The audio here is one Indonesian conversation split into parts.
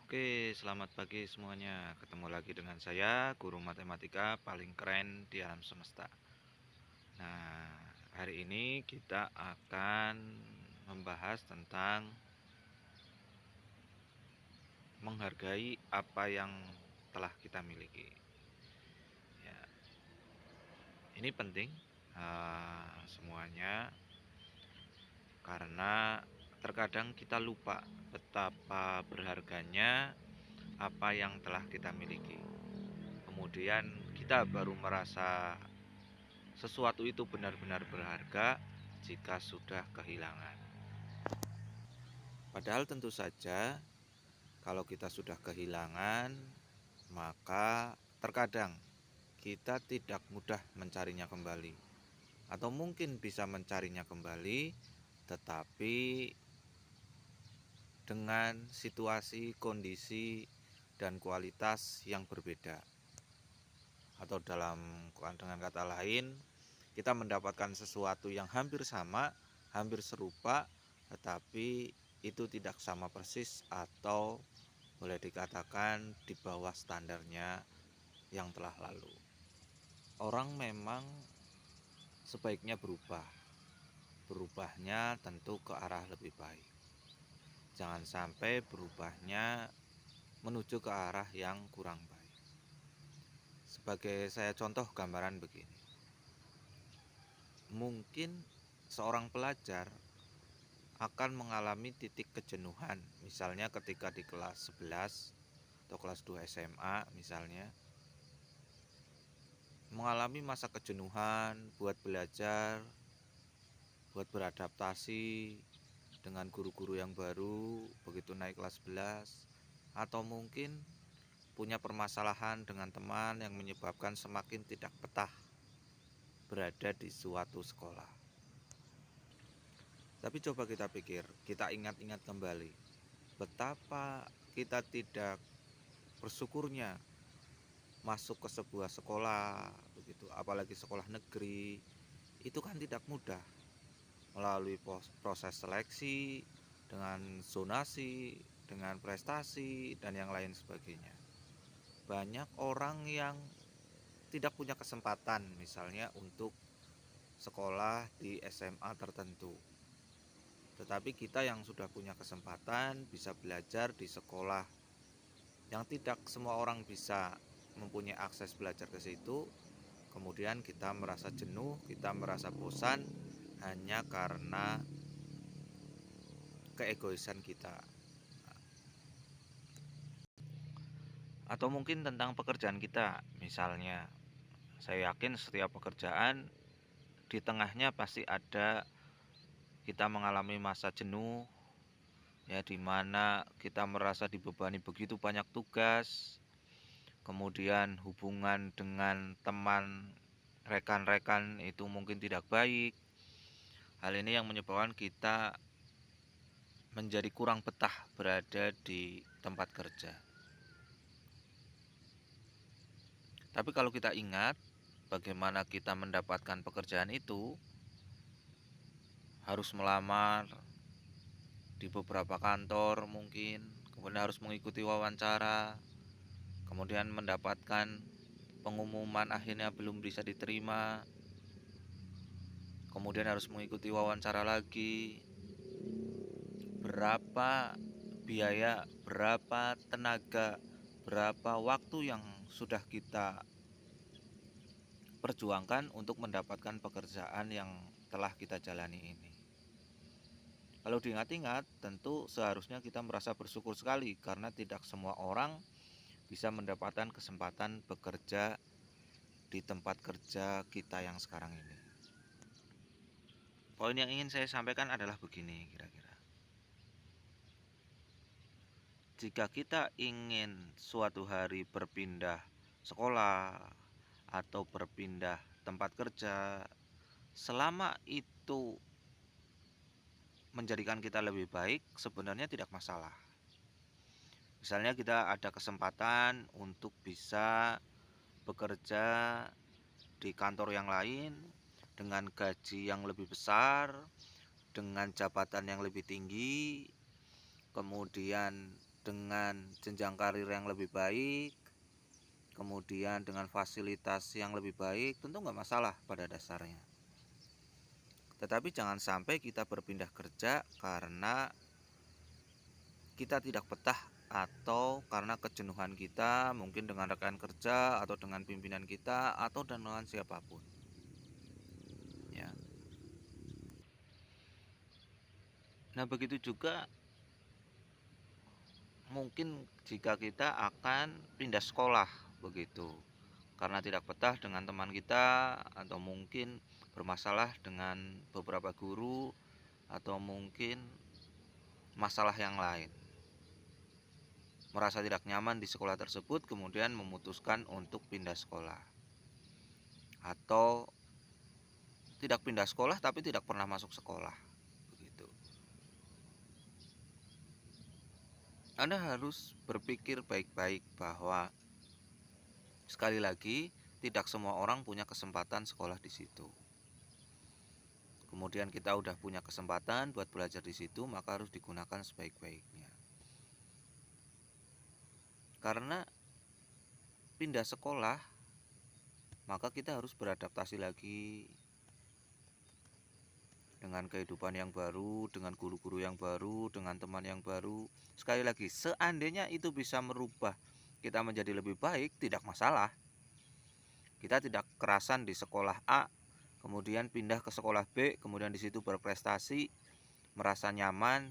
Oke, selamat pagi semuanya. Ketemu lagi dengan saya, guru matematika paling keren di alam semesta. Nah, hari ini kita akan membahas tentang menghargai apa yang telah kita miliki. Ya, ini penting semuanya karena terkadang kita lupa betapa berharganya apa yang telah kita miliki. Kemudian kita baru merasa sesuatu itu benar-benar berharga jika sudah kehilangan. Padahal tentu saja kalau kita sudah kehilangan, maka terkadang kita tidak mudah mencarinya kembali. Atau mungkin bisa mencarinya kembali, tetapi dengan situasi, kondisi, dan kualitas yang berbeda. Atau dengan kata lain, kita mendapatkan sesuatu yang hampir sama, hampir serupa, tetapi itu tidak sama persis atau boleh dikatakan di bawah standarnya yang telah lalu. Orang memang sebaiknya berubah. Berubahnya tentu ke arah lebih baik. Jangan sampai berubahnya menuju ke arah yang kurang baik. Sebagai saya contoh gambaran begini. Mungkin seorang pelajar akan mengalami titik kejenuhan, misalnya ketika di kelas 11 atau kelas 2 SMA misalnya, mengalami masa kejenuhan buat belajar, buat beradaptasi dengan guru-guru yang baru begitu naik kelas 11, atau mungkin punya permasalahan dengan teman yang menyebabkan semakin tidak betah berada di suatu sekolah. Tapi coba kita pikir, kita ingat-ingat kembali betapa kita tidak bersyukurnya masuk ke sebuah sekolah begitu, apalagi sekolah negeri. Itu kan tidak mudah, melalui proses seleksi dengan zonasi, dengan prestasi dan yang lain sebagainya. Banyak orang yang tidak punya kesempatan misalnya untuk sekolah di SMA tertentu. Tetapi kita yang sudah punya kesempatan bisa belajar di sekolah yang tidak semua orang bisa mempunyai akses belajar ke situ. Kemudian kita merasa jenuh, kita merasa bosan hanya karena keegoisan kita. Atau mungkin tentang pekerjaan kita, misalnya saya yakin setiap pekerjaan di tengahnya pasti ada kita mengalami masa jenuh, ya, di mana kita merasa dibebani begitu banyak tugas, kemudian hubungan dengan teman, rekan-rekan itu mungkin tidak baik. Hal ini yang menyebabkan kita menjadi kurang betah berada di tempat kerja. Tapi kalau kita ingat bagaimana kita mendapatkan pekerjaan itu, harus melamar di beberapa kantor mungkin, kemudian harus mengikuti wawancara, kemudian mendapatkan pengumuman akhirnya belum bisa diterima, kemudian harus mengikuti wawancara lagi. Berapa biaya, berapa tenaga, berapa waktu yang sudah kita perjuangkan untuk mendapatkan pekerjaan yang telah kita jalani ini. Kalau diingat-ingat, tentu seharusnya kita merasa bersyukur sekali karena tidak semua orang bisa mendapatkan kesempatan bekerja di tempat kerja kita yang sekarang ini. Poin yang ingin saya sampaikan adalah begini kira-kira. Jika kita ingin suatu hari berpindah sekolah atau berpindah tempat kerja, selama itu menjadikan kita lebih baik, sebenarnya tidak masalah. Misalnya kita ada kesempatan untuk bisa bekerja di kantor yang lain dengan gaji yang lebih besar, dengan jabatan yang lebih tinggi, kemudian dengan jenjang karir yang lebih baik, kemudian dengan fasilitas yang lebih baik, tentu nggak masalah pada dasarnya. Tetapi jangan sampai kita berpindah kerja karena kita tidak betah atau karena kejenuhan kita mungkin dengan rekan kerja atau dengan pimpinan kita atau dengan siapapun. Ya. Nah, begitu juga mungkin jika kita akan pindah sekolah begitu. Karena tidak betah dengan teman kita atau mungkin bermasalah dengan beberapa guru atau mungkin masalah yang lain. Merasa tidak nyaman di sekolah tersebut kemudian memutuskan untuk pindah sekolah. Atau tidak pindah sekolah tapi tidak pernah masuk sekolah. Begitu. Anda harus berpikir baik-baik bahwa sekali lagi tidak semua orang punya kesempatan sekolah di situ. Kemudian kita udah punya kesempatan buat belajar di situ, maka harus digunakan sebaik-baiknya. Karena pindah sekolah, maka kita harus beradaptasi lagi dengan kehidupan yang baru, dengan guru-guru yang baru, dengan teman yang baru. Sekali lagi, seandainya itu bisa merubah kita menjadi lebih baik, tidak masalah. Kita tidak kerasan di sekolah A, kemudian pindah ke sekolah B, kemudian di situ berprestasi, merasa nyaman,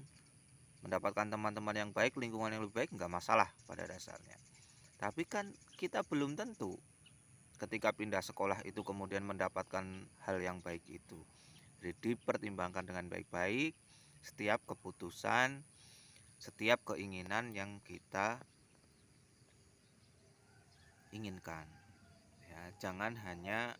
mendapatkan teman-teman yang baik, lingkungan yang lebih baik, nggak masalah pada dasarnya. Tapi kan kita belum tentu ketika pindah sekolah itu kemudian mendapatkan hal yang baik itu. Jadi dipertimbangkan dengan baik-baik setiap keputusan, setiap keinginan yang kita inginkan. Ya, jangan hanya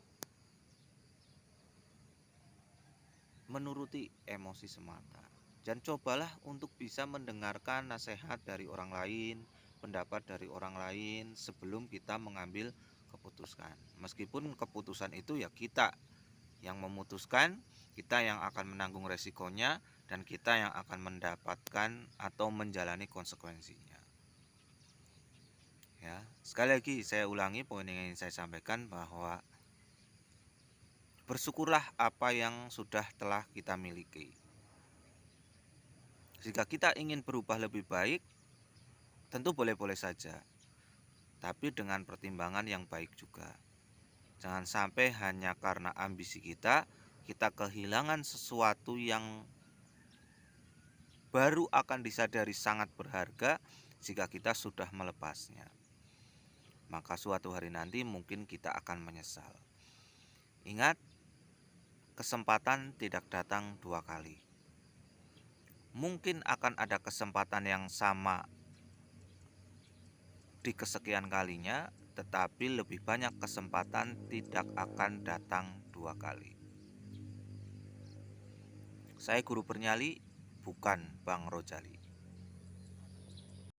menuruti emosi semata. Dan cobalah untuk bisa mendengarkan nasihat dari orang lain, pendapat dari orang lain sebelum kita mengambil keputusan. Meskipun keputusan itu ya kita yang memutuskan, kita yang akan menanggung resikonya, dan kita yang akan mendapatkan atau menjalani konsekuensinya. Ya, sekali lagi saya ulangi poin yang ingin saya sampaikan bahwa bersyukurlah apa yang sudah telah kita miliki. Jika kita ingin berubah lebih baik, tentu boleh-boleh saja, tapi dengan pertimbangan yang baik juga. Jangan sampai hanya karena ambisi kita kehilangan sesuatu yang baru akan disadari sangat berharga jika kita sudah melepasnya. Maka suatu hari nanti mungkin kita akan menyesal. Ingat, kesempatan tidak datang dua kali. Mungkin akan ada kesempatan yang sama di kesekian kalinya, tetapi lebih banyak kesempatan tidak akan datang dua kali. Saya Guru Bernyali, bukan Bang Rojali.